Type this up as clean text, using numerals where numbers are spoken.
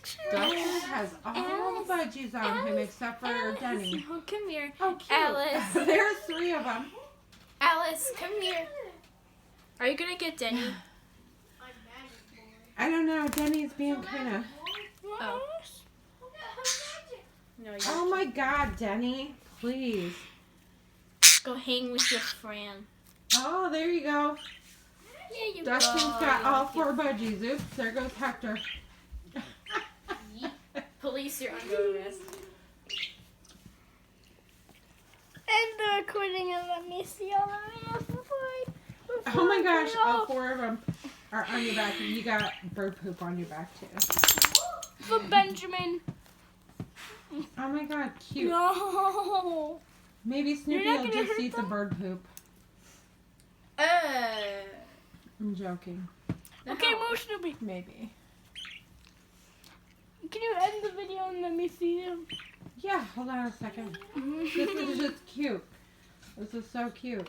picture. Dustin has all the budgies on him except for Alice, Denny. oh, come here. Oh, cute. Alice. There's 3 of them. Alice, come here. Are you gonna get Denny? I don't know. Denny's being kind of... Oh. No, Oh my God, Denny. Please. Go hang with your friend. Oh, there you go. Yeah, you Dustin's go. got all 4 budgies. Oops, there goes Hector. Police, you're under arrest. And the recording and let me see all of them before Oh my gosh, all 4 of them are on your back. You got bird poop on your back too. For Benjamin. Oh my God, cute. No. Maybe Snoopy You're not will gonna just hurt eat the them? bird poop. I'm joking. Okay, move Snoopy. Maybe. Can you end the video and let me see them? Yeah, hold on a second. This is just cute. This is so cute.